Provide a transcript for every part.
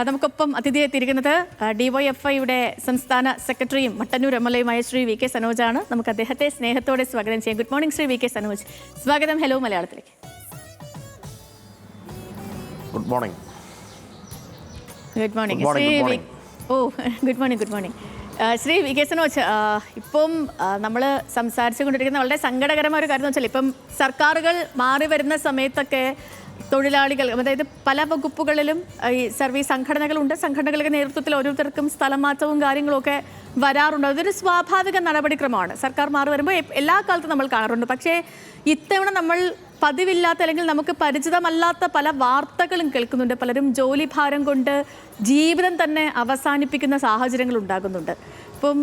നമുക്കൊപ്പം അതിഥിയെ എത്തിയിരിക്കുന്നത് ഡിവൈഎഫ്ഐയുടെ സംസ്ഥാന സെക്രട്ടറിയും മട്ടന്നൂർ MLA-യുമായ ശ്രീ വി കെ സനോജാണ്. നമുക്ക് അദ്ദേഹത്തെ സ്നേഹത്തോടെ സ്വാഗതം ചെയ്യാം. Good morning Shri V K Sanoj. സ്വാഗതം. ഹലോ മലയാളത്തിലേക്ക്. Good morning. Good morning good morning Shri V K Sanoj, ഇപ്പം നമ്മൾ സംസാരിച്ചു കൊണ്ടിരിക്കുന്ന വളരെ സങ്കടകരമായ ഒരു കാര്യം എന്ന് വെച്ചാൽ, ഇപ്പം സർക്കാരുകൾ മാറി വരുന്ന സമയത്തൊക്കെ തൊഴിലാളികൾ, അതായത് പല വകുപ്പുകളിലും ഈ സർവീസ് സംഘടനകളുണ്ട്. സംഘടനകളുടെ നേതൃത്വത്തിൽ ഓരോരുത്തർക്കും സ്ഥലം മാറ്റവും കാര്യങ്ങളും ഒക്കെ വരാറുണ്ട്. അതൊരു സ്വാഭാവിക നടപടിക്രമമാണ്. സർക്കാർ മാറി വരുമ്പോൾ എല്ലാ കാലത്തും നമ്മൾ കാണാറുണ്ട്. പക്ഷേ ഇത്തവണ നമ്മൾ പതിവില്ലാത്ത അല്ലെങ്കിൽ നമുക്ക് പരിചിതമല്ലാത്ത പല വാർത്തകളും കേൾക്കുന്നുണ്ട്. പലരും ജോലി ഭാരം കൊണ്ട് ജീവിതം തന്നെ അവസാനിപ്പിക്കുന്ന സാഹചര്യങ്ങൾ ഉണ്ടാകുന്നുണ്ട്. അപ്പം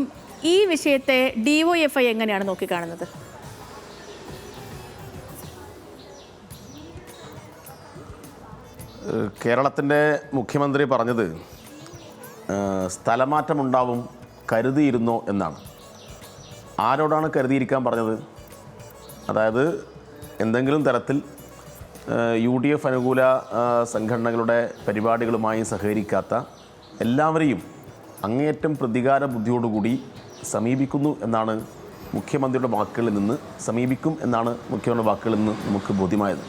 ഈ വിഷയത്തെ ഡിവൈഎഫ്ഐ എങ്ങനെയാണ് നോക്കിക്കാണുന്നത്? കേരളത്തിൻ്റെ മുഖ്യമന്ത്രി പറഞ്ഞത് സ്ഥലമാറ്റമുണ്ടാവും, കരുതിയിരുന്നോ എന്നാണ്. ആരോടാണ് കരുതിയിരിക്കാൻ പറഞ്ഞത്? അതായത് എന്തെങ്കിലും തരത്തിൽ UDF അനുകൂല സംഘടനകളുടെ പരിപാടികളുമായി സഹകരിക്കാത്ത എല്ലാവരെയും അങ്ങേയറ്റം പ്രതികാര ബുദ്ധിയോടുകൂടി സമീപിക്കുന്നു എന്നാണ് മുഖ്യമന്ത്രിയുടെ വാക്കുകളിൽ നിന്ന് നമുക്ക് ബോധ്യമായത്.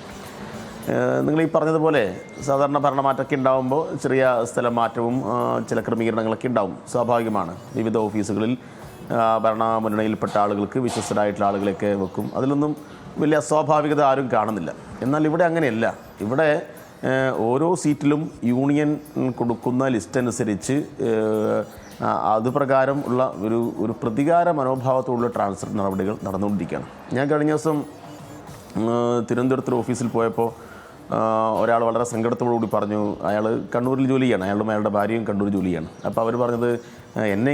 നിങ്ങൾ ഈ പറഞ്ഞതുപോലെ സാധാരണ ഭരണമാറ്റമൊക്കെ ഉണ്ടാകുമ്പോൾ ചെറിയ സ്ഥലം മാറ്റവും ചില ക്രമീകരണങ്ങളൊക്കെ ഉണ്ടാവും, സ്വാഭാവികമാണ്. വിവിധ ഓഫീസുകളിൽ ഭരണ മുന്നണിയിൽപ്പെട്ട ആളുകൾക്ക് വിശ്വസ്തരായിട്ടുള്ള ആളുകളെയൊക്കെ വെക്കും. അതിലൊന്നും വലിയ അസ്വാഭാവികത ആരും കാണുന്നില്ല. എന്നാൽ ഇവിടെ അങ്ങനെയല്ല. ഇവിടെ ഓരോ സീറ്റിലും യൂണിയൻ കൊടുക്കുന്ന ലിസ്റ്റ് അനുസരിച്ച് അതുപ്രകാരം ഉള്ള ഒരു പ്രതികാര മനോഭാവത്തോടുള്ള ട്രാൻസ്ഫർ നടപടികൾ നടന്നുകൊണ്ടിരിക്കുകയാണ്. ഞാൻ കഴിഞ്ഞ ദിവസം തിരുവനന്തപുരത്തൊരു ഓഫീസിൽ പോയപ്പോൾ ഒരാൾ വളരെ സങ്കടത്തോടുകൂടി പറഞ്ഞു, അയാൾ കണ്ണൂരിൽ ജോലി ചെയ്യാണ്, അയാളുടെ ഭാര്യയും കണ്ണൂർ ജോലി ചെയ്യാണ്. അപ്പോൾ അവർ പറഞ്ഞത്, എന്നെ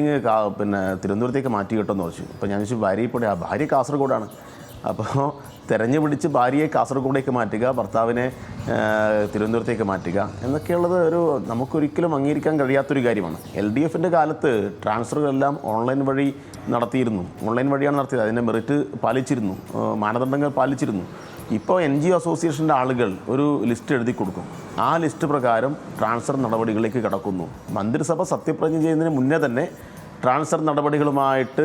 തിരുവനന്തപുരത്തേക്ക് മാറ്റി കിട്ടുമെന്ന് പറഞ്ഞു. അപ്പോൾ ഞാൻ ചോദിച്ചു, ഭാര്യ ഇപ്പോൾ ഭാര്യ കാസർഗോഡാണ്. അപ്പോൾ തെരഞ്ഞു പിടിച്ച് ഭാര്യയെ കാസർഗോഡേക്ക് മാറ്റുക, ഭർത്താവിനെ തിരുവനന്തപുരത്തേക്ക് മാറ്റുക എന്നൊക്കെയുള്ളത് നമുക്കൊരിക്കലും അംഗീകരിക്കാൻ കഴിയാത്തൊരു കാര്യമാണ്. LDFൻ്റെ കാലത്ത് ട്രാൻസ്ഫറുകളെല്ലാം ഓൺലൈൻ വഴി നടത്തിയിരുന്നു. ഓൺലൈൻ വഴിയാണ് നടത്തിയത്. അതിൻ്റെ മെറിറ്റ് പാലിച്ചിരുന്നു, മാനദണ്ഡങ്ങൾ പാലിച്ചിരുന്നു. ഇപ്പോൾ NGO അസോസിയേഷൻ്റെ ആളുകൾ ഒരു ലിസ്റ്റ് എഴുതി കൊടുക്കും. ആ ലിസ്റ്റ് പ്രകാരം ട്രാൻസ്ഫർ നടപടികളിലേക്ക് കടക്കുന്നു. മന്ത്രിസഭ സത്യപ്രതിജ്ഞ ചെയ്യുന്നതിന് മുന്നേ തന്നെ ട്രാൻസ്ഫർ നടപടികളുമായിട്ട്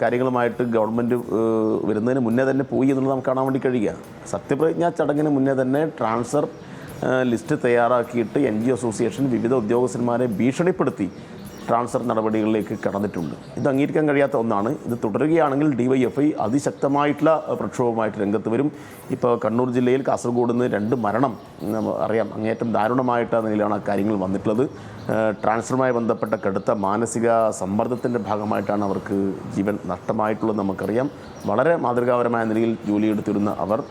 കാര്യങ്ങളുമായിട്ട് ഗവൺമെൻറ് വരുന്നതിന് മുന്നേ തന്നെ പോയി എന്നുള്ളത് നമുക്ക് കാണാൻ വേണ്ടി കഴിയുക. സത്യപ്രതിജ്ഞാ ചടങ്ങിന് മുന്നേ തന്നെ ട്രാൻസ്ഫർ ലിസ്റ്റ് തയ്യാറാക്കിയിട്ട് NGO അസോസിയേഷൻ വിവിധ ഉദ്യോഗസ്ഥന്മാരെ ഭീഷണിപ്പെടുത്തി ട്രാൻസ്ഫർ നടപടികളിലേക്ക് കടന്നിട്ടുണ്ട്. ഇത് അംഗീകരിക്കാൻ കഴിയാത്ത ഒന്നാണ്. ഇത് തുടരുകയാണെങ്കിൽ DYFI അതിശക്തമായിട്ടുള്ള പ്രക്ഷോഭമായിട്ട് രംഗത്ത് വരും. ഇപ്പോൾ കണ്ണൂർ ജില്ലയിൽ കാസർഗോഡ് നിന്ന് 2 മരണം അറിയാം. അങ്ങേയറ്റം ദാരുണമായിട്ട് നിലയിലാണ് ആ കാര്യങ്ങൾ വന്നിട്ടുള്ളത്. ട്രാൻസ്ഫറുമായി ബന്ധപ്പെട്ട കടുത്ത മാനസിക സമ്മർദ്ദത്തിൻ്റെ ഭാഗമായിട്ടാണ് അവർക്ക് ജീവൻ നഷ്ടമായിട്ടുള്ളത് നമുക്കറിയാം. വളരെ മാതൃകാപരമായ നിലയിൽ ജോലിയെടുത്തിരുന്ന അവർ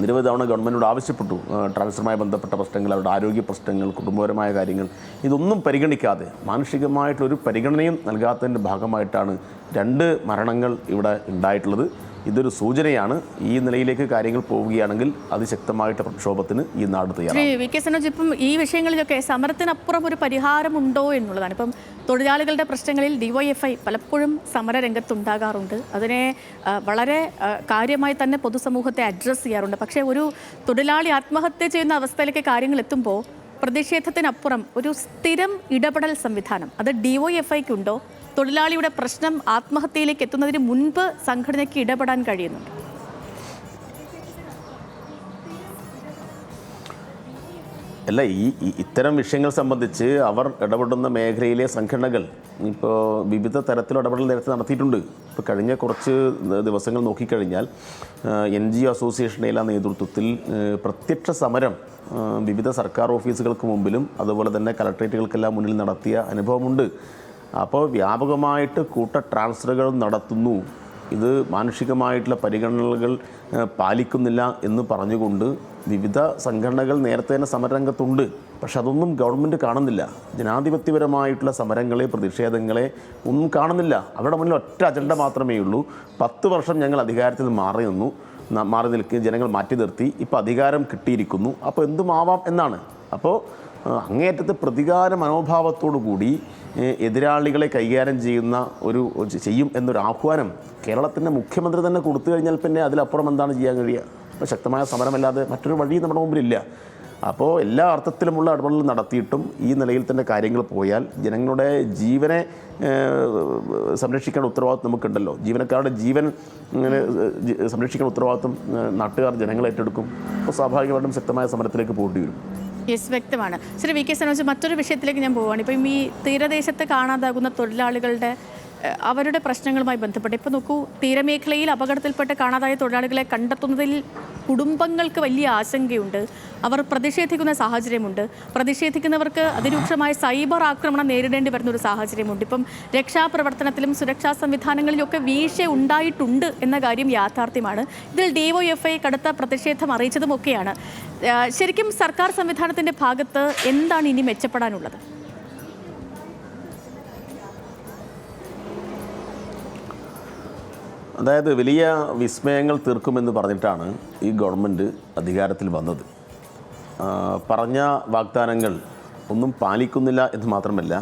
നിരവധി തവണ ഗവൺമെൻറ്റിനോട് ആവശ്യപ്പെട്ടു. ട്രാൻസ്ഫറുമായി ബന്ധപ്പെട്ട പ്രശ്നങ്ങൾ, അവരുടെ ആരോഗ്യ പ്രശ്നങ്ങൾ, കുടുംബപരമായ കാര്യങ്ങൾ, ഇതൊന്നും പരിഗണിക്കാതെ മാനുഷികമായിട്ടൊരു പരിഗണനയും നൽകാത്തതിൻ്റെ ഭാഗമായിട്ടാണ് 2 മരണങ്ങൾ ഇവിടെ ഉണ്ടായിട്ടുള്ളത്. ഇതൊരു സൂചനയാണ്. ഈ നിലയിലേക്ക് കാര്യങ്ങൾ പോവുകയാണെങ്കിൽ അതിശക്തമായിട്ട് പ്രക്ഷോഭത്തിന് ഈ നാട് തയ്യാറാണ്. വി കെ സനോജ്, ഇപ്പം ഈ വിഷയങ്ങളിലൊക്കെ സമരത്തിനപ്പുറം ഒരു പരിഹാരമുണ്ടോ എന്നുള്ളതാണ്. ഇപ്പം തൊഴിലാളികളുടെ പ്രശ്നങ്ങളിൽ DYFI പലപ്പോഴും സമര രംഗത്തുണ്ടാകാറുണ്ട്. അതിനെ വളരെ കാര്യമായി തന്നെ പൊതുസമൂഹത്തെ അഡ്രസ്സ് ചെയ്യാറുണ്ട്. പക്ഷേ ഒരു തൊഴിലാളി ആത്മഹത്യ ചെയ്യുന്ന അവസ്ഥയിലേക്ക് കാര്യങ്ങൾ എത്തുമ്പോൾ പ്രതിഷേധത്തിനപ്പുറം ഒരു സ്ഥിരം ഇടപെടൽ സംവിധാനം അത് DYFIക്കുണ്ടോ? തൊഴിലാളിയുടെ പ്രശ്നം ആത്മഹത്യയിലേക്ക് എത്തുന്നതിന് മുൻപ് സംഘടനയ്ക്ക് ഇടപെടാൻ കഴിയുന്നുണ്ട്? അല്ല, ഇത്തരം വിഷയങ്ങൾ സംബന്ധിച്ച് അവർ ഇടപെടുന്ന മേഖലയിലെ സംഘടനകൾ ഇപ്പോൾ വിവിധ തരത്തിലുള്ള ഇടപെടൽ നേരത്തെ നടത്തിയിട്ടുണ്ട്. ഇപ്പോൾ കഴിഞ്ഞ കുറച്ച് ദിവസങ്ങൾ നോക്കിക്കഴിഞ്ഞാൽ NGO അസോസിയേഷൻ്റെ എല്ലാ നേതൃത്വത്തിൽ പ്രത്യക്ഷ സമരം വിവിധ സർക്കാർ ഓഫീസുകൾക്ക് മുമ്പിലും അതുപോലെ തന്നെ കളക്ട്രേറ്റുകൾക്കെല്ലാം മുന്നിൽ നടത്തിയ അനുഭവമുണ്ട്. അപ്പോൾ വ്യാപകമായിട്ട് കൂട്ട ട്രാൻസ്ഫറുകൾ നടത്തുന്നു, ഇത് മാനുഷികമായിട്ടുള്ള പരിഗണനകൾ പാലിക്കുന്നില്ല എന്ന് പറഞ്ഞുകൊണ്ട് വിവിധ സംഘടനകൾ നേരത്തെ തന്നെ സമരരംഗത്തുണ്ട്. പക്ഷെ അതൊന്നും ഗവൺമെൻറ് കാണുന്നില്ല. ജനാധിപത്യപരമായിട്ടുള്ള സമരങ്ങളെ, പ്രതിഷേധങ്ങളെ ഒന്നും കാണുന്നില്ല. അവരുടെ മുന്നിൽ ഒറ്റ അജണ്ട മാത്രമേ ഉള്ളൂ. 10 വർഷം ഞങ്ങൾ അധികാരത്തിൽ മാറി നിൽക്കുക, ജനങ്ങൾ മാറ്റി നിർത്തി, ഇപ്പോൾ അധികാരം കിട്ടിയിരിക്കുന്നു, അപ്പോൾ എന്തുമാവാം എന്നാണ്. അപ്പോൾ അങ്ങേയറ്റത്ത് പ്രതികാര മനോഭാവത്തോടു കൂടി എതിരാളികളെ കൈകാര്യം ചെയ്യും എന്നൊരു ആഹ്വാനം കേരളത്തിൻ്റെ മുഖ്യമന്ത്രി തന്നെ കൊടുത്തു കഴിഞ്ഞാൽ പിന്നെ അതിലപ്പുറം എന്താണ് ചെയ്യാൻ കഴിയുക? അപ്പോൾ ശക്തമായ സമരമല്ലാതെ മറ്റൊരു വഴി നമ്മുടെ മുമ്പിലില്ല. അപ്പോൾ എല്ലാ അർത്ഥത്തിലുമുള്ള ഇടപെടൽ നടത്തിയിട്ടും ഈ നിലയിൽ തന്നെ കാര്യങ്ങൾ പോയാൽ ജനങ്ങളുടെ ജീവനെ സംരക്ഷിക്കേണ്ട ഉത്തരവാദിത്വം നമുക്കുണ്ടല്ലോ. ജീവനക്കാരുടെ ജീവൻ സംരക്ഷിക്കേണ്ട ഉത്തരവാദിത്വം നാട്ടുകാർ ജനങ്ങൾ ഏറ്റെടുക്കും. അപ്പോൾ സ്വാഭാവികമായിട്ടും ശക്തമായ സമരത്തിലേക്ക് പോകേണ്ടി വരും. യെസ്, വ്യക്തമാണ്. ശ്രീ വി കെ സനോജ്, മറ്റൊരു വിഷയത്തിലേക്ക് ഞാൻ പോവുകയാണ്. ഇപ്പം ഈ തീരദേശത്ത് കാണാതാകുന്ന തൊഴിലാളികളുടെ അവരുടെ പ്രശ്നങ്ങളുമായി ബന്ധപ്പെട്ട് ഇപ്പോൾ നോക്കൂ, തീരമേഖലയിൽ അപകടത്തിൽപ്പെട്ട് കാണാതായ തൊഴിലാളികളെ കണ്ടെത്തുന്നതിൽ കുടുംബങ്ങൾക്ക് വലിയ ആശങ്കയുണ്ട്. അവർ പ്രതിഷേധിക്കുന്ന സാഹചര്യമുണ്ട്. പ്രതിഷേധിക്കുന്നവർക്ക് അതിരൂക്ഷമായ സൈബർ ആക്രമണം നേരിടേണ്ടി വരുന്ന ഒരു സാഹചര്യമുണ്ട്. ഇപ്പം രക്ഷാപ്രവർത്തനത്തിലും സുരക്ഷാ സംവിധാനങ്ങളിലൊക്കെ വീഴ്ച ഉണ്ടായിട്ടുണ്ട് എന്ന കാര്യം യാഥാർത്ഥ്യമാണ്. ഇതിൽ DYFI കടുത്ത പ്രതിഷേധം അറിയിച്ചതുമൊക്കെയാണ്. ശരിക്കും സർക്കാർ സംവിധാനത്തിൻ്റെ ഭാഗത്ത് എന്താണ് ഇനി മെച്ചപ്പെടാനുള്ളത്? അതായത് വലിയ വിസ്മയങ്ങൾ തീർക്കുമെന്ന് പറഞ്ഞിട്ടാണ് ഈ ഗവൺമെൻറ് അധികാരത്തിൽ വന്നത്. പറഞ്ഞ വാഗ്ദാനങ്ങൾ ഒന്നും പാലിക്കുന്നില്ല എന്ന് മാത്രമല്ല,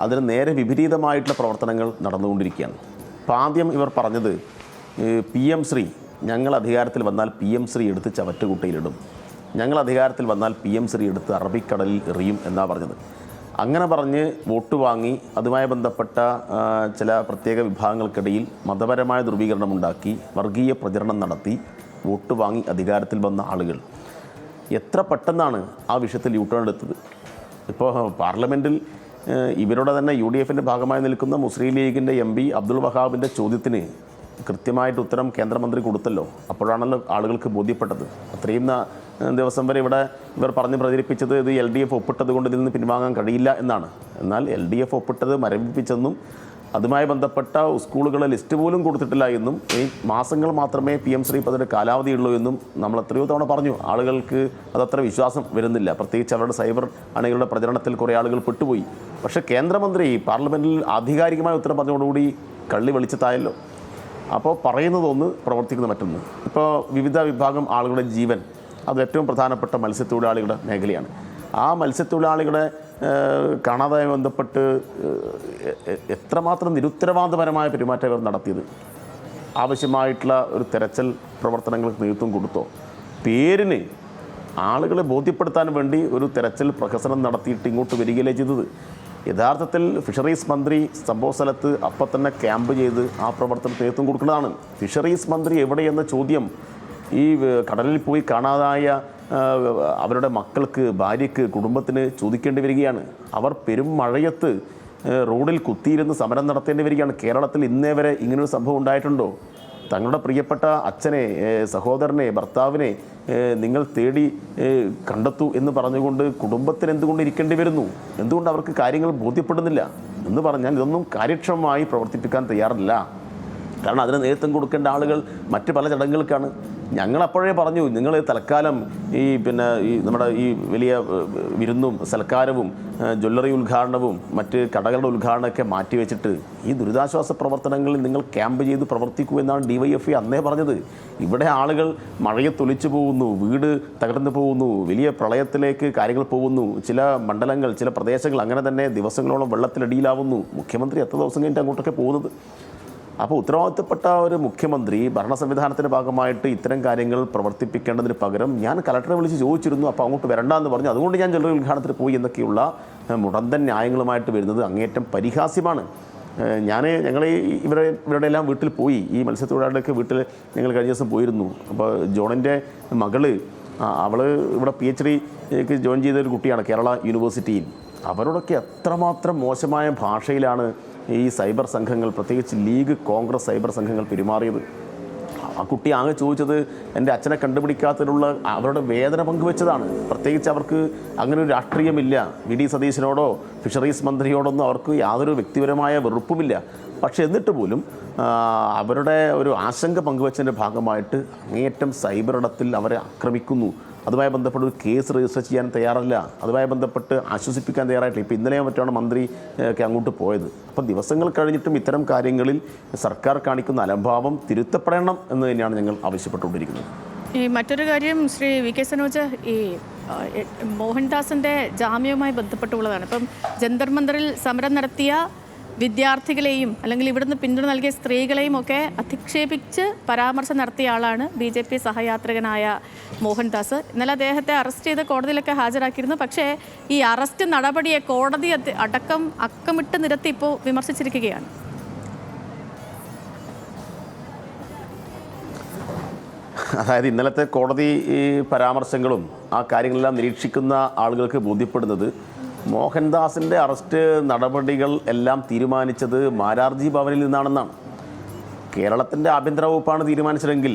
അതിന് നേരെ വിപരീതമായിട്ടുള്ള പ്രവർത്തനങ്ങൾ നടന്നുകൊണ്ടിരിക്കുകയാണ്. അപ്പോൾ ആദ്യം ഇവർ പറഞ്ഞത് PM ശ്രീ ഞങ്ങൾ അധികാരത്തിൽ വന്നാൽ PM ശ്രീ എടുത്ത് ചവറ്റുകുട്ടയിലിടും, ഞങ്ങൾ അധികാരത്തിൽ വന്നാൽ PM ശ്രീ എടുത്ത് അറബിക്കടലിൽ എറിയും എന്നാണ് പറഞ്ഞത്. അങ്ങനെ പറഞ്ഞ് വോട്ട് വാങ്ങി അതുമായി ബന്ധപ്പെട്ട ചില പ്രത്യേക വിഭാഗങ്ങൾക്കിടയിൽ മതപരമായ ധ്രുവീകരണമുണ്ടാക്കി വർഗീയ പ്രചരണം നടത്തി വോട്ട് വാങ്ങി അധികാരത്തിൽ വന്ന ആളുകൾ എത്ര പെട്ടെന്നാണ് ആ വിഷയത്തിൽ യൂട്ടേൺ എടുത്തത്. ഇപ്പോൾ പാർലമെൻറ്റിൽ ഇവരുടെ തന്നെ UDFൻ്റെ ഭാഗമായി നിൽക്കുന്ന മുസ്ലിം ലീഗിൻ്റെ MP അബ്ദുൾ വഹാബിൻ്റെ ചോദ്യത്തിന് കൃത്യമായിട്ട് ഉത്തരം കേന്ദ്രമന്ത്രി കൊടുത്തല്ലോ. അപ്പോഴാണല്ലോ ആളുകൾക്ക് ബോധ്യപ്പെട്ടത്. അത്രയും ദിവസം വരെ ഇവർ പറഞ്ഞ് പ്രചരിപ്പിച്ചത് ഇത് LDF ഒപ്പിട്ടത് കൊണ്ട് ഇതിൽ നിന്ന് പിൻവാങ്ങാൻ കഴിയില്ല എന്നാണ്. എന്നാൽ LDF ഒപ്പിട്ടത് മരവിപ്പിച്ചെന്നും അതുമായി ബന്ധപ്പെട്ട സ്കൂളുകളെ ലിസ്റ്റ് പോലും കൊടുത്തിട്ടില്ല എന്നും ഈ മാസങ്ങൾ മാത്രമേ PM ശ്രീ പദ്ധതിയുടെ കാലാവധിയുള്ളൂ എന്നും നമ്മൾ എത്രയോ തവണ പറഞ്ഞു. ആളുകൾക്ക് അതത്ര വിശ്വാസം വരുന്നില്ല. പ്രത്യേകിച്ച് അവരുടെ സൈബർ അണികളുടെ പ്രചരണത്തിൽ കുറേ ആളുകൾ പെട്ടുപോയി. പക്ഷേ കേന്ദ്രമന്ത്രി പാർലമെൻറ്റിൽ ആധികാരികമായ ഉത്തരം പറഞ്ഞതോടുകൂടി കള്ളി വെളിച്ചത്തായല്ലോ. അപ്പോൾ പറയുന്നതൊന്ന്, പ്രവർത്തിക്കുന്ന മറ്റൊന്ന്. ഇപ്പോൾ വിവിധ വിഭാഗം ആളുകളുടെ ജീവൻ, അത് ഏറ്റവും പ്രധാനപ്പെട്ട മത്സ്യത്തൊഴിലാളികളുടെ മേഖലയാണ്. ആ മത്സ്യത്തൊഴിലാളികളെ കാണാതായി ബന്ധപ്പെട്ട് എത്രമാത്രം നിരുത്തരവാദപരമായ പെരുമാറ്റം ഇവർ നടത്തിയത്. ആവശ്യമായിട്ടുള്ള ഒരു തെരച്ചിൽ പ്രവർത്തനങ്ങൾക്ക് നേതൃത്വം കൊടുത്തോ? പേരിന് ആളുകളെ ബോധ്യപ്പെടുത്താൻ വേണ്ടി ഒരു തെരച്ചിൽ പ്രഹസനം നടത്തിയിട്ട് ഇങ്ങോട്ട് വരികയല്ലേ ചെയ്തത്. യഥാർത്ഥത്തിൽ ഫിഷറീസ് മന്ത്രി സംഭവ സ്ഥലത്ത് അപ്പം തന്നെ ക്യാമ്പ് ചെയ്ത് ആ പ്രവർത്തനത്തിന് നേതൃത്വം കൊടുക്കുന്നതാണ്. ഫിഷറീസ് മന്ത്രി എവിടെയെന്ന ചോദ്യം ഈ കടലിൽ പോയി കാണാതായ അവരുടെ മക്കൾക്ക്, ഭാര്യയ്ക്ക്, കുടുംബത്തിന് ചോദിക്കേണ്ടി വരികയാണ്. അവർ പെരും മഴയത്ത് റോഡിൽ കുത്തിയിരുന്ന് സമരം നടത്തേണ്ടി വരികയാണ്. കേരളത്തിൽ ഇന്നേ വരെ ഇങ്ങനൊരു സംഭവം ഉണ്ടായിട്ടുണ്ടോ? തങ്ങളുടെ പ്രിയപ്പെട്ട അച്ഛനെ, സഹോദരനെ, ഭർത്താവിനെ നിങ്ങൾ തേടി കണ്ടെത്തൂ എന്ന് പറഞ്ഞുകൊണ്ട് കുടുംബത്തിന് എന്തുകൊണ്ട് ഇരിക്കേണ്ടി വരുന്നു? എന്തുകൊണ്ട് അവർക്ക് കാര്യങ്ങൾ ബോധ്യപ്പെടുന്നില്ല എന്ന് പറഞ്ഞാൽ ഇതൊന്നും കാര്യക്ഷമമായി പ്രവർത്തിപ്പിക്കാൻ തയ്യാറില്ല. കാരണം അതിന് നേതൃത്വം കൊടുക്കേണ്ട ആളുകൾ മറ്റ് പല ചടങ്ങുകൾക്കാണ്. ഞങ്ങളപ്പോഴേ പറഞ്ഞു, നിങ്ങൾ തൽക്കാലം ഈ നമ്മുടെ ഈ വലിയ വിരുന്നും സൽക്കാരവും ജ്വല്ലറി ഉദ്ഘാടനവും മറ്റ് കടകളുടെ ഉദ്ഘാടനമൊക്കെ മാറ്റിവെച്ചിട്ട് ഈ ദുരിതാശ്വാസ പ്രവർത്തനങ്ങളിൽ നിങ്ങൾ ക്യാമ്പ് ചെയ്ത് പ്രവർത്തിക്കൂ എന്നാണ് DYFI അന്നേ പറഞ്ഞത്. ഇവിടെ ആളുകൾ മഴയത്തൊലിച്ചു പോകുന്നു, വീട് തകർന്നു പോകുന്നു, വലിയ പ്രളയത്തിലേക്ക് കാര്യങ്ങൾ പോകുന്നു. ചില മണ്ഡലങ്ങൾ, ചില പ്രദേശങ്ങൾ അങ്ങനെ തന്നെ ദിവസങ്ങളോളം വെള്ളത്തിലടിയിലാവുന്നു. മുഖ്യമന്ത്രി എത്ര ദിവസം കഴിഞ്ഞിട്ട് അങ്ങോട്ടൊക്കെ പോകുന്നത്? അപ്പോൾ ഉത്തരവാദിത്തപ്പെട്ട ഒരു മുഖ്യമന്ത്രി ഭരണ സംവിധാനത്തിൻ്റെ ഭാഗമായിട്ട് ഇത്തരം കാര്യങ്ങൾ പ്രവർത്തിപ്പിക്കേണ്ടതിന് പകരം ഞാൻ കലക്ടറെ വിളിച്ച് ചോദിച്ചിരുന്നു, അപ്പോൾ അങ്ങോട്ട് വരണ്ടെന്ന് പറഞ്ഞു, അതുകൊണ്ട് ഞാൻ ജ്വല്ലറി ഉദ്ഘാടനത്തിന് പോയി എന്നൊക്കെയുള്ള മുടന്തൻ ന്യായങ്ങളുമായിട്ട് വരുന്നത് അങ്ങേറ്റം പരിഹാസ്യമാണ്. ഞങ്ങൾ ഇവരുടെ എല്ലാം വീട്ടിൽ പോയി. ഈ മത്സ്യത്തൊഴിലാളികളുടെ വീട്ടിൽ ഞങ്ങൾ കഴിഞ്ഞ ദിവസം പോയിരുന്നു. അപ്പോൾ ജോണിൻ്റെ മകള്, അവൾ ഇവിടെ PhDക്ക് ജോയിൻ ചെയ്ത ഒരു കുട്ടിയാണ് കേരള യൂണിവേഴ്സിറ്റിയിൽ. അവരോടൊക്കെ എത്രമാത്രം മോശമായ ഭാഷയിലാണ് ഈ സൈബർ സംഘങ്ങൾ, പ്രത്യേകിച്ച് ലീഗ് കോൺഗ്രസ് സൈബർ സംഘങ്ങൾ പെരുമാറിയത്. ആ കുട്ടി ആകെ ചോദിച്ചത് എൻ്റെ അച്ഛനെ കണ്ടുപിടിക്കാത്തതിനുള്ള അവരുടെ വേദന പങ്കുവെച്ചതാണ്. പ്രത്യേകിച്ച് അവർക്ക് അങ്ങനെ ഒരു രാഷ്ട്രീയമില്ല. VD സതീശനോടോ ഫിഷറീസ് മന്ത്രിയോടൊന്നും അവർക്ക് യാതൊരു വ്യക്തിപരമായ വെറുപ്പുമില്ല. പക്ഷെ എന്നിട്ട് പോലും അവരുടെ ഒരു ആശങ്ക പങ്കുവച്ചതിൻ്റെ ഭാഗമായിട്ട് അങ്ങേയറ്റം സൈബർ ഇടത്തിൽ അവരെ ആക്രമിക്കുന്നു. അതുമായി ബന്ധപ്പെട്ട് ഒരു കേസ് രജിസ്റ്റർ ചെയ്യാൻ തയ്യാറല്ല. അതുമായി ബന്ധപ്പെട്ട് ആശ്വസിപ്പിക്കാൻ തയ്യാറായിട്ടില്ല. ഇപ്പോൾ ഇന്നലെയോ മറ്റാണ് മന്ത്രി ഒക്കെ അങ്ങോട്ട് പോയത്. അപ്പം ദിവസങ്ങൾ കഴിഞ്ഞിട്ടും ഇത്തരം കാര്യങ്ങളിൽ സർക്കാർ കാണിക്കുന്ന അലംഭാവം തിരുത്തപ്പെടണം എന്ന് തന്നെയാണ് ഞങ്ങൾ ആവശ്യപ്പെട്ടുകൊണ്ടിരിക്കുന്നത്. ഈ മറ്റൊരു കാര്യം ശ്രീ വി കെ സനോജ്, ഈ മോഹൻദാസിൻ്റെ ജാമ്യവുമായി ബന്ധപ്പെട്ടുള്ളതാണ്. ഇപ്പം ജന്തർ മന്ദറിൽ സമരം നടത്തിയ വിദ്യാർത്ഥികളെയും അല്ലെങ്കിൽ ഇവിടുന്ന് പിന്തുണ നൽകിയ സ്ത്രീകളെയും ഒക്കെ അധിക്ഷേപിച്ച് പരാമർശം നടത്തിയ ആളാണ് BJP സഹയാത്രികനായ മോഹൻദാസ്. ഇന്നലെ അദ്ദേഹത്തെ അറസ്റ്റ് ചെയ്ത് കോടതിയിലൊക്കെ ഹാജരാക്കിയിരുന്നു. പക്ഷേ ഈ അറസ്റ്റ് നടപടിയെ കോടതി അടക്കം അക്കമിട്ട് നിരത്തി ഇപ്പോൾ വിമർശിച്ചിരിക്കുകയാണ്. അതായത് ഇന്നലത്തെ കോടതി പരാമർശങ്ങളും ആ കാര്യങ്ങളെല്ലാം നിരീക്ഷിക്കുന്ന ആളുകൾക്ക് ബോധ്യപ്പെടുന്നത് മോഹൻദാസിൻ്റെ അറസ്റ്റ് നടപടികൾ എല്ലാം തീരുമാനിച്ചത് മാരാർജി ഭവനിൽ നിന്നാണെന്നാണ്. കേരളത്തിൻ്റെ ആഭ്യന്തര വകുപ്പാണ് തീരുമാനിച്ചതെങ്കിൽ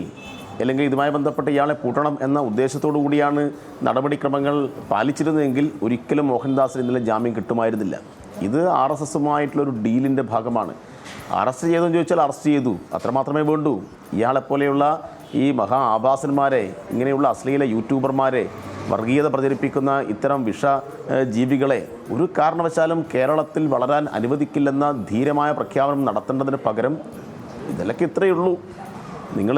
അല്ലെങ്കിൽ ഇതുമായി ബന്ധപ്പെട്ട് ഇയാളെ പൂട്ടണം എന്ന ഉദ്ദേശത്തോടു കൂടിയാണ് നടപടിക്രമങ്ങൾ പാലിച്ചിരുന്നതെങ്കിൽ ഒരിക്കലും മോഹൻദാസിന് ഇന്നലെ ജാമ്യം കിട്ടുമായിരുന്നില്ല. ഇത് RSSുമായിട്ടുള്ളൊരു ഡീലിൻ്റെ ഭാഗമാണ്. അറസ്റ്റ് ചെയ്തെന്ന് ചോദിച്ചാൽ അറസ്റ്റ് ചെയ്തു, അത്രമാത്രമേ വേണ്ടൂ. ഇയാളെപ്പോലെയുള്ള ഈ മഹാ ആഭാസന്മാരെ, ഇങ്ങനെയുള്ള അശ്ലീല യൂട്യൂബർമാരെ, വർഗീയത പ്രചരിപ്പിക്കുന്ന ഇത്തരം ജീവികളെ ഒരു കാരണവശാലും കേരളത്തിൽ വളരാൻ അനുവദിക്കില്ലെന്ന ധീരമായ പ്രഖ്യാപനം നടത്തേണ്ടതിന് പകരം ഇതിലൊക്കെ ഇത്രയേ ഉള്ളൂ. നിങ്ങൾ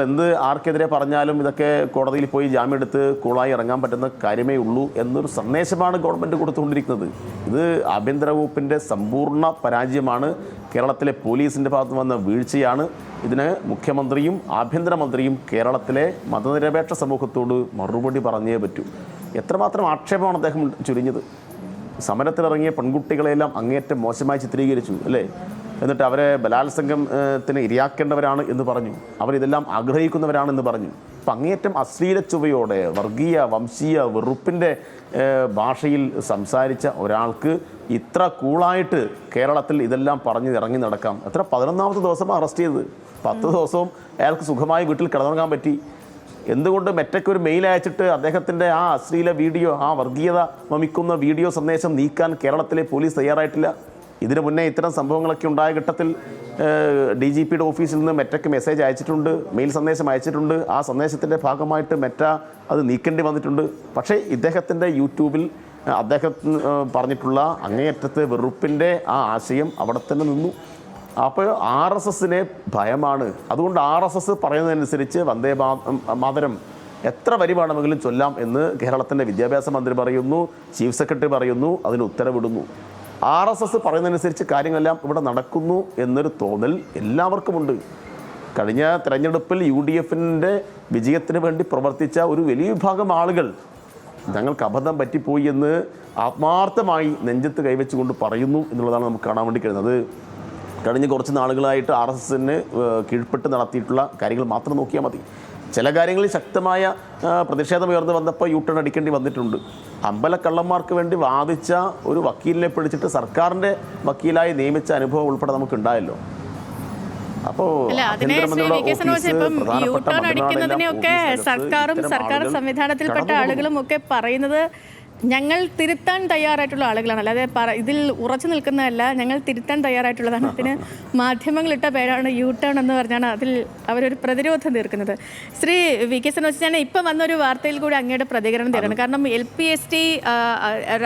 ആർക്കെതിരെ പറഞ്ഞാലും ഇതൊക്കെ കോടതിയിൽ പോയി ജാമ്യം എടുത്ത് കൂളായി ഇറങ്ങാൻ പറ്റുന്ന കാര്യമേ ഉള്ളൂ എന്നൊരു സന്ദേശമാണ് ഗവൺമെൻറ് കൊടുത്തുകൊണ്ടിരിക്കുന്നത്. ഇത് ആഭ്യന്തര വകുപ്പിൻ്റെ സമ്പൂർണ്ണ പരാജയമാണ്. കേരളത്തിലെ പോലീസിൻ്റെ ഭാഗത്ത് വന്ന വീഴ്ചയാണ്. ഇതിന് മുഖ്യമന്ത്രിയും ആഭ്യന്തരമന്ത്രിയും കേരളത്തിലെ മതനിരപേക്ഷ സമൂഹത്തോട് മറുപടി പറഞ്ഞേ പറ്റൂ. എത്രമാത്രം ആക്ഷേപമാണ് അദ്ദേഹം ചുരിഞ്ഞത്. സമരത്തിലിറങ്ങിയ പെൺകുട്ടികളെല്ലാം അങ്ങേയറ്റം മോശമായി ചിത്രീകരിച്ചു അല്ലേ? എന്നിട്ട് അവരെ ബലാത്സംഗത്തിന് ഇരയാക്കേണ്ടവരാണ് എന്ന് പറഞ്ഞു. അവരിതെല്ലാം ആഗ്രഹിക്കുന്നവരാണെന്ന് പറഞ്ഞു. അപ്പം അങ്ങേയറ്റം അശ്ലീല ചുവയോടെ വർഗീയ വംശീയ വെറുപ്പിൻ്റെ ഭാഷയിൽ സംസാരിച്ച ഒരാൾക്ക് ഇത്ര കൂളായിട്ട് കേരളത്തിൽ ഇതെല്ലാം പറഞ്ഞ് ഇറങ്ങി നടക്കാം. എത്ര 11ാമത്തെ ദിവസമാണ് അറസ്റ്റ് ചെയ്തത്. 10 ദിവസവും അയാൾക്ക് സുഖമായി വീട്ടിൽ കിടന്നുറങ്ങാൻ പറ്റി. എന്തുകൊണ്ട് മെറ്റയ്ക്ക് ഒരു മെയിൽ അയച്ചിട്ട് അദ്ദേഹത്തിൻ്റെ ആ അശ്ലീല വീഡിയോ, ആ വർഗീയത വമിക്കുന്ന വീഡിയോ സന്ദേശം നീക്കാൻ കേരളത്തിലെ പോലീസ് തയ്യാറായിട്ടില്ല? ഇതിനു മുന്നേ ഇത്തരം സംഭവങ്ങളൊക്കെ ഉണ്ടായ ഘട്ടത്തിൽ DGPയുടെ ഓഫീസിൽ നിന്ന് മെറ്റയ്ക്ക് മെസ്സേജ് അയച്ചിട്ടുണ്ട്, മെയിൽ സന്ദേശം അയച്ചിട്ടുണ്ട്. ആ സന്ദേശത്തിൻ്റെ ഭാഗമായിട്ട് മെറ്റ അത് നീക്കേണ്ടി വന്നിട്ടുണ്ട്. പക്ഷേ ഇദ്ദേഹത്തിൻ്റെ യൂട്യൂബിൽ അദ്ദേഹം പറഞ്ഞിട്ടുള്ള അങ്ങേയറ്റത്തെ വെറുപ്പിൻ്റെ ആ ആശയം അവിടെ തന്നെ നിന്നു. അപ്പോൾ RSSനെ ഭയമാണ്. അതുകൊണ്ട് RSS പറയുന്നതനുസരിച്ച് വന്ദേ മാതരം എത്ര വരി വേണമെങ്കിലും ചൊല്ലാം എന്ന് കേരളത്തിൻ്റെ വിദ്യാഭ്യാസ മന്ത്രി പറയുന്നു, ചീഫ് സെക്രട്ടറി പറയുന്നു, അതിന് ഉത്തരവിടുന്നു. RSS പറയുന്നതനുസരിച്ച് കാര്യങ്ങളെല്ലാം ഇവിടെ നടക്കുന്നു എന്നൊരു തോന്നൽ എല്ലാവർക്കുമുണ്ട്. കഴിഞ്ഞ തെരഞ്ഞെടുപ്പിൽ UDFൻ്റെ വിജയത്തിന് വേണ്ടി പ്രവർത്തിച്ച ഒരു വലിയ വിഭാഗം ആളുകൾ ഞങ്ങൾക്ക് അബദ്ധം പറ്റിപ്പോയി എന്ന് ആത്മാർത്ഥമായി നെഞ്ചത്ത് കൈവച്ചുകൊണ്ട് പറയുന്നു എന്നുള്ളതാണ് നമുക്ക് കാണാൻ വേണ്ടി കഴിയുന്നത്. കഴിഞ്ഞ കുറച്ച് നാളുകളായിട്ട് RSSന് കീഴ്പ്പെട്ട് നടത്തിയിട്ടുള്ള കാര്യങ്ങൾ മാത്രം നോക്കിയാൽ മതി. ചില കാര്യങ്ങളിൽ ശക്തമായ പ്രതിഷേധം ഉയർന്നു വന്നപ്പോൾ യൂട്ടേൺ അടിക്കേണ്ടി വന്നിട്ടുണ്ട്. അമ്പലക്കള്ളന്മാർക്ക് വേണ്ടി വാദിച്ച ഒരു വക്കീലിനെ പിടിച്ചിട്ട് സർക്കാരിൻ്റെ വക്കീലായി നിയമിച്ച അനുഭവം ഉൾപ്പെടെ നമുക്ക് ഉണ്ടായല്ലോ. അപ്പോൾ സർക്കാർ സംവിധാനത്തിൽപ്പെട്ട ആളുകളും ഒക്കെ പറയുന്നത് ഞങ്ങൾ തിരുത്താൻ തയ്യാറായിട്ടുള്ള ആളുകളാണ്, അല്ലാതെ ഇതിൽ ഉറച്ചു നിൽക്കുന്നതല്ല, ഞങ്ങൾ തിരുത്താൻ തയ്യാറായിട്ടുള്ളതാണ്. അതിന് മാധ്യമങ്ങളിട്ട പേരാണ് യൂട്ടേൺ എന്ന് പറഞ്ഞാണ് അതിൽ അവരൊരു പ്രതിരോധം തീർക്കുന്നത്. ശ്രീ VK സനോജ്, ഇപ്പം വന്നൊരു വാർത്തയിൽ കൂടി അങ്ങയുടെ പ്രതികരണം തരണം. കാരണം LPST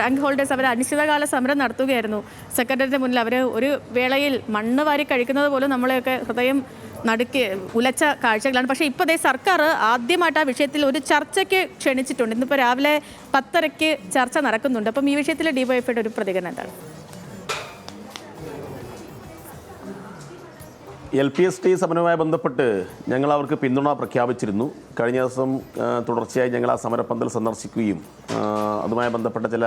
റാങ്ക് ഹോൾഡേഴ്സ് അവർ അനിശ്ചിതകാല സമരം നടത്തുകയായിരുന്നു സെക്രട്ടറിയുടെ മുന്നിൽ. അവർ ഒരു വേളയിൽ മണ്ണ് വാരി കഴിക്കുന്നത് പോലും നമ്മളെയൊക്കെ ഹൃദയം നടുക്കി ഉലച്ച കാഴ്ചകളാണ്. പക്ഷേ ഇപ്പോൾ അതേ സർക്കാർ ആദ്യമായിട്ട് ആ വിഷയത്തിൽ ഒരു ചർച്ചയ്ക്ക് ക്ഷണിച്ചിട്ടുണ്ട്. ഇന്നിപ്പോൾ രാവിലെ 10:30 ചർച്ച നടക്കുന്നുണ്ട്. അപ്പം ഈ വിഷയത്തിൽ DYFIയുടെ ഒരു പ്രതികരണം എന്താണ്? LPST സമരവുമായി ബന്ധപ്പെട്ട് ഞങ്ങൾ അവർക്ക് പിന്തുണ പ്രഖ്യാപിച്ചിരുന്നു. കഴിഞ്ഞ ദിവസം തുടർച്ചയായി ഞങ്ങൾ ആ സമരപ്പന്തൽ സന്ദർശിക്കുകയും അതുമായി ബന്ധപ്പെട്ട ചില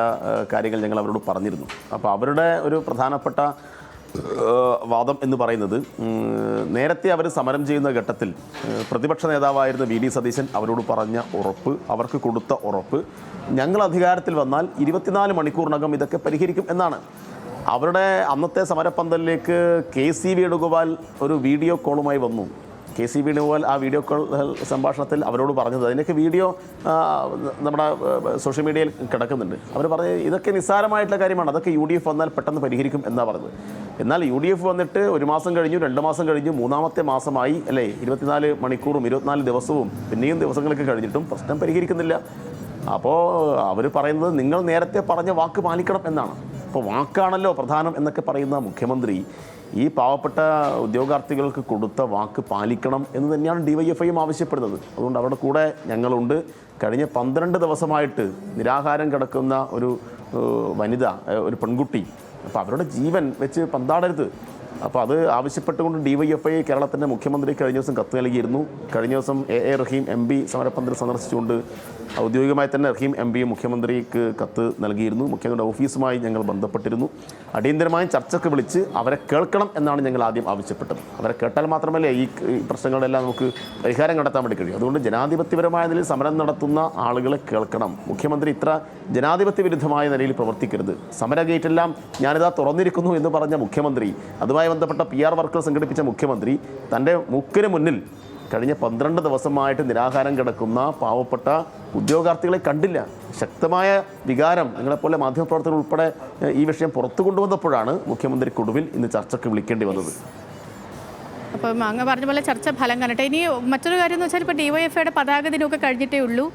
കാര്യങ്ങൾ ഞങ്ങൾ അവരോട് പറഞ്ഞിരുന്നു. അപ്പോൾ അവരുടെ ഒരു പ്രധാനപ്പെട്ട വാദം എന്ന് പറയുന്നത്, നേരത്തെ അവർ സമരം ചെയ്യുന്ന ഘട്ടത്തിൽ പ്രതിപക്ഷ നേതാവായിരുന്ന VD സതീശൻ അവരോട് പറഞ്ഞ ഉറപ്പ്, അവർക്ക് കൊടുത്ത ഉറപ്പ്, ഞങ്ങൾ അധികാരത്തിൽ വന്നാൽ 24 മണിക്കൂറിനകം ഇതൊക്കെ പരിഹരിക്കും എന്നാണ്. അവരുടെ അന്നത്തെ സമരപ്പന്തലിലേക്ക് KC വേണുഗോപാൽ ഒരു വീഡിയോ കോളുമായി വന്നു. KC വേണുഗോപാൽ ആ വീഡിയോ കോൾ സംഭാഷണത്തിൽ അവരോട് പറഞ്ഞത്, അതിൻ്റെയൊക്കെ വീഡിയോ നമ്മുടെ സോഷ്യൽ മീഡിയയിൽ കിടക്കുന്നുണ്ട്. അവർ പറഞ്ഞ് ഇതൊക്കെ നിസ്സാരമായിട്ടുള്ള കാര്യമാണ്, അതൊക്കെ UDF വന്നാൽ പെട്ടെന്ന് പരിഹരിക്കും എന്നാണ് പറഞ്ഞത്. എന്നാൽ UDF വന്നിട്ട് 1 മാസം കഴിഞ്ഞു, 2 മാസം കഴിഞ്ഞു, 3ാമത്തെ മാസമായി അല്ലേ? 24 മണിക്കൂറും 24 ദിവസവും പിന്നെയും ദിവസങ്ങളൊക്കെ കഴിഞ്ഞിട്ടും പ്രശ്നം പരിഹരിക്കുന്നില്ല. അപ്പോൾ അവർ പറയുന്നത് നിങ്ങൾ നേരത്തെ പറഞ്ഞ വാക്ക് പാലിക്കണം എന്നാണ്. അപ്പോൾ വാക്കാണല്ലോ പ്രധാനം എന്നൊക്കെ പറയുന്ന മുഖ്യമന്ത്രി ഈ പാവപ്പെട്ട ഉദ്യോഗാർത്ഥികൾക്ക് കൊടുത്ത വാക്ക് പാലിക്കണം എന്ന് തന്നെയാണ് DYFIയും ആവശ്യപ്പെടുന്നത്. അതുകൊണ്ട് അവരുടെ കൂടെ ഞങ്ങളുണ്ട്. കഴിഞ്ഞ 12 ദിവസമായിട്ട് നിരാഹാരം കിടക്കുന്ന ഒരു വനിത, ഒരു പെൺകുട്ടി, അപ്പോൾ അവരുടെ ജീവൻ വെച്ച് പന്താടരുത്. അപ്പോൾ അത് ആവശ്യപ്പെട്ടുകൊണ്ട് DYFI കേരളത്തിൻ്റെ മുഖ്യമന്ത്രി കഴിഞ്ഞ ദിവസം കത്ത് നൽകിയിരുന്നു. കഴിഞ്ഞ ദിവസം A റഹീം MP സമരപ്പന്തൽ സന്ദർശിച്ചുകൊണ്ട് ഔദ്യോഗികമായി തന്നെ റഹീം MP മുഖ്യമന്ത്രിക്ക് കത്ത് നൽകിയിരുന്നു. മുഖ്യമന്ത്രിയുടെ ഓഫീസുമായി ഞങ്ങൾ ബന്ധപ്പെട്ടിരുന്നു. അടിയന്തരമായും ചർച്ചയ്ക്ക് വിളിച്ച് അവരെ കേൾക്കണം എന്നാണ് ഞങ്ങൾ ആദ്യം ആവശ്യപ്പെട്ടത്. അവരെ കേട്ടാൽ മാത്രമല്ലേ ഈ പ്രശ്നങ്ങളെല്ലാം നമുക്ക് പരിഹാരം കണ്ടെത്താൻ വേണ്ടി കഴിയും. അതുകൊണ്ട് ജനാധിപത്യപരമായ നിലയിൽ സമരം നടത്തുന്ന ആളുകളെ കേൾക്കണം. മുഖ്യമന്ത്രി ഇത്ര ജനാധിപത്യ വിരുദ്ധമായ നിലയിൽ പ്രവർത്തിക്കരുത്. സമര ഗേറ്റെല്ലാം ഞാനിതാ തുറന്നിരിക്കുന്നു എന്ന് പറഞ്ഞ മുഖ്യമന്ത്രി, അതുമായി ബന്ധപ്പെട്ട PR വർക്കുകൾ സംഘടിപ്പിച്ച മുഖ്യമന്ത്രി തൻ്റെ മുക്കിന് മുന്നിൽ കഴിഞ്ഞ 12 ദിവസമായിട്ട് നിരാഹാരം കിടക്കുന്ന പാവപ്പെട്ട ഉദ്യോഗാർത്ഥികളെ കണ്ടില്ല. ശക്തമായ വികാരം നിങ്ങളെപ്പോലെ മാധ്യമപ്രവർത്തകർ ഉൾപ്പെടെ ഈ വിഷയം പുറത്തു കൊണ്ടുവന്നപ്പോഴാണ് മുഖ്യമന്ത്രിക്കൊടുവിൽ ഇന്ന് ചർച്ചയ്ക്ക് വിളിക്കേണ്ടി വന്നത്. അപ്പം അങ്ങ് പറഞ്ഞ പോലെ ചർച്ച ഫലം കണ്ടിട്ട്. ഇനി മറ്റൊരു കാര്യം എന്ന് വെച്ചാൽ ഇപ്പോൾ DYFIയുടെ പതാക ദിനമൊക്കെ കഴിഞ്ഞിട്ടേ ഉള്ളൂ.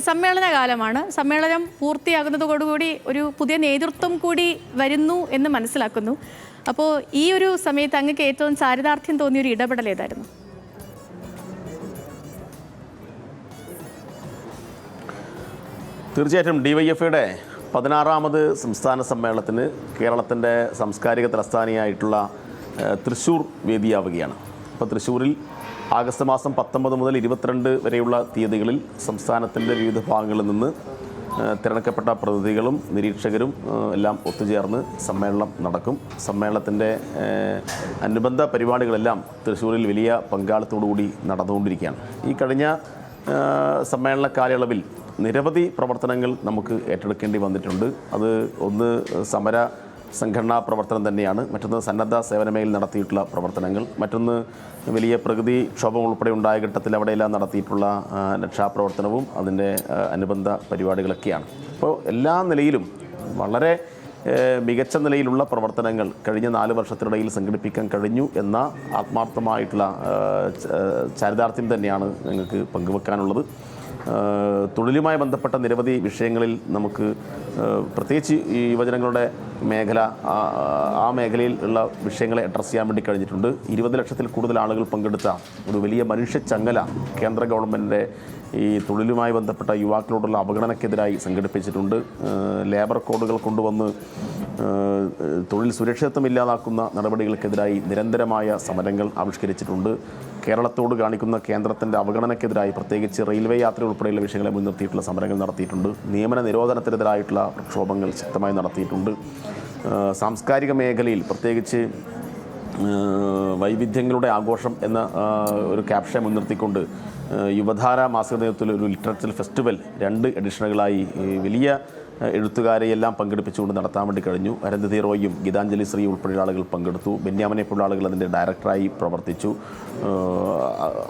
സമ്മേളന കാലമാണ്. സമ്മേളനം പൂർത്തിയാകുന്നതോടുകൂടി ഒരു പുതിയ നേതൃത്വം കൂടി വരുന്നു എന്ന് മനസ്സിലാക്കുന്നു. അപ്പോൾ ഈ ഒരു സമയത്ത് അങ്ങക്ക് ഏറ്റവും ചാരിതാർത്ഥ്യം തോന്നിയൊരു ഇടപെടൽ ഏതായിരുന്നു? തീർച്ചയായിട്ടും DYFIയുടെ 16ാമത് സംസ്ഥാന സമ്മേളനത്തിന് കേരളത്തിൻ്റെ സാംസ്കാരിക തലസ്ഥാനിയായിട്ടുള്ള തൃശ്ശൂർ വേദിയാവുകയാണ്. അപ്പോൾ തൃശ്ശൂരിൽ ആഗസ്റ്റ് മാസം 19 മുതൽ 22 വരെയുള്ള തീയതികളിൽ സംസ്ഥാനത്തിൻ്റെ വിവിധ ഭാഗങ്ങളിൽ നിന്ന് തിരഞ്ഞെടുക്കപ്പെട്ട പ്രതിനിധികളും നിരീക്ഷകരും എല്ലാം ഒത്തുചേർന്ന് സമ്മേളനം നടക്കും. സമ്മേളനത്തിൻ്റെ അനുബന്ധ പരിപാടികളെല്ലാം തൃശ്ശൂരിൽ വലിയ പങ്കാളിത്തത്തോടുകൂടി നടന്നുകൊണ്ടിരിക്കുകയാണ്. ഈ കഴിഞ്ഞ സമ്മേളന കാലയളവിൽ നിരവധി പ്രവർത്തനങ്ങൾ നമുക്ക് ഏറ്റെടുക്കേണ്ടി വന്നിട്ടുണ്ട്. അത് ഒന്ന് സമര സംഘടനാ പ്രവർത്തനം തന്നെയാണ്, മറ്റൊന്ന് സന്നദ്ധ സേവന മേഖലയിൽ നടത്തിയിട്ടുള്ള പ്രവർത്തനങ്ങൾ, മറ്റൊന്ന് വലിയ പ്രകൃതിക്ഷോഭം ഉൾപ്പെടെ ഉണ്ടായ ഘട്ടത്തിൽ അവിടെയെല്ലാം നടത്തിയിട്ടുള്ള രക്ഷാപ്രവർത്തനവും അതിൻ്റെ അനുബന്ധ പരിപാടികളൊക്കെയാണ്. അപ്പോൾ എല്ലാ നിലയിലും വളരെ മികച്ച നിലയിലുള്ള പ്രവർത്തനങ്ങൾ കഴിഞ്ഞ 4 വർഷത്തിനിടയിൽ സംഘടിപ്പിക്കാൻ കഴിഞ്ഞു എന്ന ആത്മാർത്ഥമായിട്ടുള്ള ചാരിതാർത്ഥ്യം തന്നെയാണ് ഞങ്ങൾക്ക് പങ്കുവെക്കാനുള്ളത്. തൊഴിലുമായി ബന്ധപ്പെട്ട നിരവധി വിഷയങ്ങളിൽ നമുക്ക് പ്രത്യേകിച്ച് ഈ യുവജനങ്ങളുടെ മേഖല, ആ മേഖലയിൽ ഉള്ള വിഷയങ്ങളെ അഡ്രസ്സ് ചെയ്യാൻ വേണ്ടി കഴിഞ്ഞിട്ടുണ്ട്. 20 ലക്ഷത്തിൽ കൂടുതൽ ആളുകൾ പങ്കെടുത്ത ഒരു വലിയ മനുഷ്യച്ചങ്ങല കേന്ദ്ര ഗവൺമെൻറ്റിൻ്റെ ഈ തൊഴിലുമായി ബന്ധപ്പെട്ട യുവാക്കളോടുള്ള അവഗണനയ്ക്കെതിരായി സംഘടിപ്പിച്ചിട്ടുണ്ട്. ലേബർ കോഡുകൾ കൊണ്ടുവന്ന് തൊഴിൽ സുരക്ഷിതത്വം ഇല്ലാതാക്കുന്ന നടപടികൾക്കെതിരായി നിരന്തരമായ സമരങ്ങൾ ആവിഷ്കരിച്ചിട്ടുണ്ട്. കേരളത്തോട് കാണിക്കുന്ന കേന്ദ്രത്തിൻ്റെ അവഗണനയ്ക്കെതിരായി പ്രത്യേകിച്ച് റെയിൽവേ യാത്ര ഉൾപ്പെടെയുള്ള വിഷയങ്ങളെ മുൻനിർത്തിയിട്ടുള്ള സമരങ്ങൾ നടത്തിയിട്ടുണ്ട്. നിയമന നിരോധനത്തിനെതിരായിട്ടുള്ള പ്രക്ഷോഭങ്ങൾ ശക്തമായി നടത്തിയിട്ടുണ്ട്. സാംസ്കാരിക മേഖലയിൽ പ്രത്യേകിച്ച് വൈവിധ്യങ്ങളുടെ ആഘോഷം എന്ന ഒരു ക്യാപ്ഷൻ മുൻനിർത്തിക്കൊണ്ട് യുവധാര മാസിക നേതൃത്വത്തിൽ ഒരു ലിറ്ററേച്ചർ ഫെസ്റ്റിവൽ 2 എഡിഷനുകളായി വലിയ എഴുത്തുകാരെയെല്ലാം പങ്കെടുപ്പിച്ചുകൊണ്ട് നടത്താൻ വേണ്ടി കഴിഞ്ഞു. അരുന്ധതി റോയും ഗീതാഞ്ജലി ശ്രീ ഉൾപ്പെടെയുള്ള ആളുകൾ പങ്കെടുത്തു. ബെന്യാമിനെ പോലുള്ള ആളുകൾ അതിൻ്റെ ഡയറക്ടറായി പ്രവർത്തിച്ചു.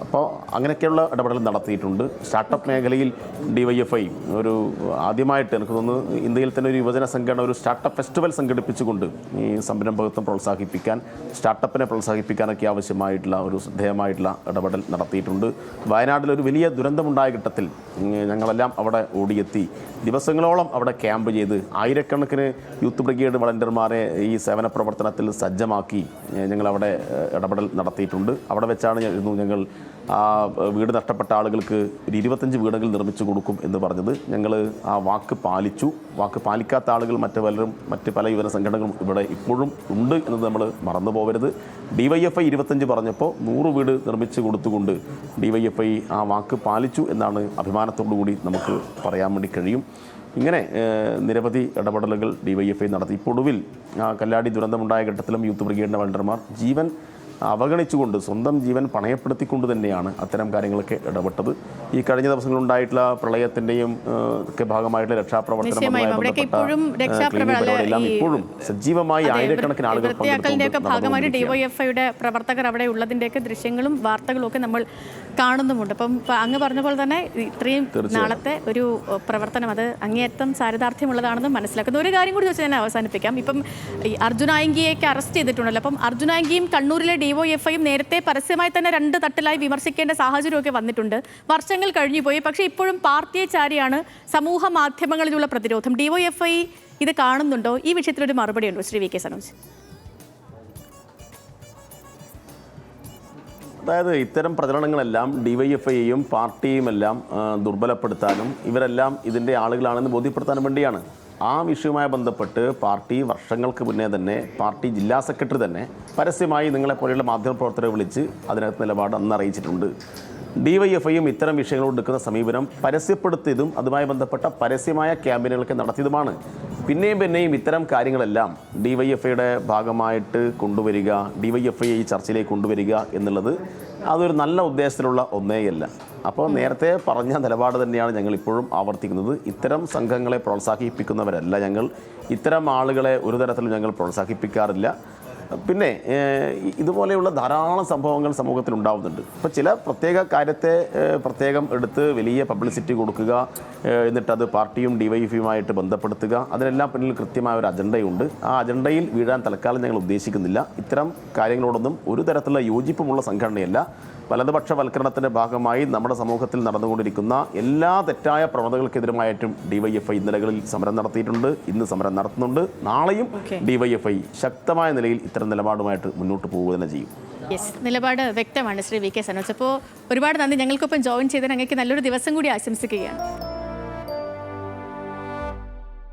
അപ്പോൾ അങ്ങനെയൊക്കെയുള്ള ഇടപെടൽ നടത്തിയിട്ടുണ്ട്. സ്റ്റാർട്ടപ്പ് മേഖലയിൽ DYFI ഒരു ആദ്യമായിട്ട് എനിക്ക് തോന്നുന്നു ഇന്ത്യയിൽ തന്നെ ഒരു യുവജന സംഘടന ഒരു സ്റ്റാർട്ടപ്പ് ഫെസ്റ്റിവൽ സംഘടിപ്പിച്ചുകൊണ്ട് ഈ സംരംഭകത്വം പ്രോത്സാഹിപ്പിക്കാൻ, സ്റ്റാർട്ടപ്പിനെ പ്രോത്സാഹിപ്പിക്കാനൊക്കെ ആവശ്യമായിട്ടുള്ള ഒരു ശ്രദ്ധേയമായിട്ടുള്ള ഇടപെടൽ നടത്തിയിട്ടുണ്ട്. വയനാട്ടിലൊരു വലിയ ദുരന്തമുണ്ടായ ഘട്ടത്തിൽ ഞങ്ങളെല്ലാം അവിടെ ഓടിയെത്തി ദിവസങ്ങളോളം അവിടെ ക്യാമ്പ് ചെയ്ത് ആയിരക്കണക്കിന് യൂത്ത് ബ്രിഗേഡ് വളണ്ടിയർമാരെ ഈ സേവന പ്രവർത്തനത്തിൽ സജ്ജമാക്കി ഞങ്ങളവിടെ ഇടപെടൽ നടത്തിയിട്ടുണ്ട്. അവിടെ വെച്ചാണ് ഞങ്ങൾ ആ വീട് നഷ്ടപ്പെട്ട ആളുകൾക്ക് ഒരു 25 വീടുകൾ നിർമ്മിച്ചു കൊടുക്കും എന്ന് പറഞ്ഞത്. ഞങ്ങൾ ആ വാക്ക് പാലിച്ചു. വാക്ക് പാലിക്കാത്ത ആളുകൾ മറ്റ് പല യുവജന സംഘടനകളും ഇവിടെ ഇപ്പോഴും ഉണ്ട് എന്നത് നമ്മൾ മറന്നു പോകരുത്. DYFI 25 പറഞ്ഞപ്പോൾ 100 വീട് നിർമ്മിച്ചു കൊടുത്തുകൊണ്ട് DYFI ആ വാക്ക് പാലിച്ചു എന്നാണ് അഭിമാനത്തോടു കൂടി നമുക്ക് പറയാൻ വേണ്ടി കഴിയും. ഇങ്ങനെ നിരവധി ഇടപെടലുകൾ DYFI നടത്തി. ഇപ്പോൾ ഒടുവിൽ കല്ലാടി ദുരന്തമുണ്ടായ ഘട്ടത്തിലും യൂത്ത് ബ്രിഗേഡിൻ്റെ വളണ്ടിയർമാർ ജീവൻ അവഗണിച്ചുകൊണ്ട് സ്വന്തം ജീവൻ പണയപ്പെടുത്തിക്കൊണ്ട് തന്നെയാണ് അത്തരം കാര്യങ്ങളൊക്കെ ഇടപെട്ടത്. ഈ കഴിഞ്ഞ ദിവസങ്ങളുണ്ടായിട്ടുള്ള പ്രളയത്തിൻ്റെയും ഒക്കെ ഭാഗമായിട്ടുള്ള രക്ഷാപ്രവർത്തനമെല്ലാം ഇപ്പോഴും സജീവമായി ആയിരക്കണക്കിന് ആളുകൾ ഭാഗമായിട്ട് DYFIയുടെ പ്രവർത്തകർ അവിടെ ഉള്ളതിൻ്റെയൊക്കെ ദൃശ്യങ്ങളും വാർത്തകളും ഒക്കെ നമ്മൾ കാണുന്നുമുണ്ട്. അപ്പം അങ്ങ് പറഞ്ഞ പോലെ തന്നെ ഇത്രയും നാളത്തെ ഒരു പ്രവർത്തനം അത് അങ്ങേയറ്റം ചാരിതാർത്ഥ്യമുള്ളതാണെന്ന് മനസ്സിലാക്കുന്നു. ഒരു കാര്യം കൂടി ചോദിച്ചാൽ ഞാൻ അവസാനിപ്പിക്കാം. ഇപ്പം അർജുനായങ്കിയൊക്കെ അറസ്റ്റ് ചെയ്തിട്ടുണ്ടല്ലോ. അപ്പം അർജുനായങ്കിയും കണ്ണൂരിലെ DYFIയും നേരത്തെ പരസ്യമായി തന്നെ 2 തട്ടിലായി വിമർശിക്കേണ്ട സാഹചര്യമൊക്കെ വന്നിട്ടുണ്ട്. വർഷങ്ങൾ കഴിഞ്ഞുപോയി. പക്ഷേ ഇപ്പോഴും പാർട്ടിയെ ചാരിയാണ് സമൂഹ മാധ്യമങ്ങളിലുള്ള പ്രതിരോധം. DYFI ഇത് കാണുന്നുണ്ടോ? ഈ വിഷയത്തിലൊരു മറുപടി ഉണ്ടോ ശ്രീ VK സനോജ്? അതായത് ഇത്തരം പ്രചരണങ്ങളെല്ലാം DYFIയെയും പാർട്ടിയുമെല്ലാം ദുർബലപ്പെടുത്താനും ഇവരെല്ലാം ഇതിൻ്റെ ആളുകളാണെന്ന് ബോധ്യപ്പെടുത്താനും വേണ്ടിയാണ്. ആ വിഷയവുമായി ബന്ധപ്പെട്ട് പാർട്ടി വർഷങ്ങൾക്ക് മുന്നേ തന്നെ പാർട്ടി ജില്ലാ സെക്രട്ടറി തന്നെ പരസ്യമായി നിങ്ങളെപ്പോലെയുള്ള മാധ്യമപ്രവർത്തകരെ വിളിച്ച് അതിനകത്ത് നിലപാട് അന്ന് അറിയിച്ചിട്ടുണ്ട്. ഡിവൈഎഫ്ഐയും ഇത്തരം വിഷയങ്ങളോട് എടുക്കുന്ന സമീപനം പരസ്യപ്പെടുത്തിയതും അതുമായി ബന്ധപ്പെട്ട പരസ്യമായ ക്യാമ്പയിനുകളൊക്കെ നടത്തിയതുമാണ്. പിന്നെയും ഇത്തരം കാര്യങ്ങളെല്ലാം ഡിവൈഎഫ്ഐയുടെ ഭാഗമായിട്ട് കൊണ്ടുവരിക, ഡിവൈഎഫ്ഐ ഈ ചർച്ചയിലേക്ക് കൊണ്ടുവരിക എന്നുള്ളത് അതൊരു നല്ല ഉദ്ദേശത്തിലുള്ള ഒന്നേയല്ല. അപ്പോൾ നേരത്തെ പറഞ്ഞ നിലപാട് തന്നെയാണ് ഞങ്ങൾ ഇപ്പോഴും ആവർത്തിക്കുന്നത്. ഇത്തരം സംഘങ്ങളെ പ്രോത്സാഹിപ്പിക്കുന്നവരല്ല ഞങ്ങൾ. ഇത്തരം ആളുകളെ ഒരു തരത്തിലും ഞങ്ങൾ പ്രോത്സാഹിപ്പിക്കാറില്ല. പിന്നെ ഇതുപോലെയുള്ള ധാരാളം സംഭവങ്ങൾ സമൂഹത്തിൽ ഉണ്ടാവുന്നുണ്ട്. ഇപ്പോൾ ചില പ്രത്യേക കാര്യത്തെ പ്രത്യേകം എടുത്ത് വലിയ പബ്ലിസിറ്റി കൊടുക്കുക, എന്നിട്ടത് പാർട്ടിയും ഡിവൈഎഫ്ഐയുമായിട്ട് ബന്ധപ്പെടുത്തുക, അതിനെല്ലാം പിന്നിൽ കൃത്യമായ ഒരു അജണ്ടയുണ്ട്. ആ അജണ്ടയിൽ വീഴാൻ തൽക്കാലം ഞങ്ങൾ ഉദ്ദേശിക്കുന്നില്ല. ഇത്തരം കാര്യങ്ങളോടൊന്നും ഒരു തരത്തിലുള്ള യോജിപ്പുമുള്ള സംഘടനയല്ല. വലതുപക്ഷവൽക്കരണത്തിൻ്റെ ഭാഗമായി നമ്മുടെ സമൂഹത്തിൽ നടന്നുകൊണ്ടിരിക്കുന്ന എല്ലാ തെറ്റായ പ്രവണതകൾക്കെതിരുമായിട്ടും ഡിവൈഎഫ്ഐ ഇന്നലകളിൽ സമരം നടത്തിയിട്ടുണ്ട്, ഇന്ന് സമരം നടത്തുന്നുണ്ട്. നാളെയും ഡിവൈഎഫ്ഐ ശക്തമായ നിലയിൽ ഇത്തരം നിലപാടുമായിട്ട് മുന്നോട്ട് പോവുക തന്നെ ചെയ്യും. യെസ്, നിലപാട് വ്യക്തമാണ് ശ്രീ വി കെ സനോജ്. അപ്പോൾ ഒരുപാട് നന്ദി. ഞങ്ങൾക്കൊപ്പം ജോയിൻ ചെയ്തതിന് അങ്ങേക്ക് നല്ലൊരു ദിവസം കൂടി ആശംസിക്കുകയാണ്.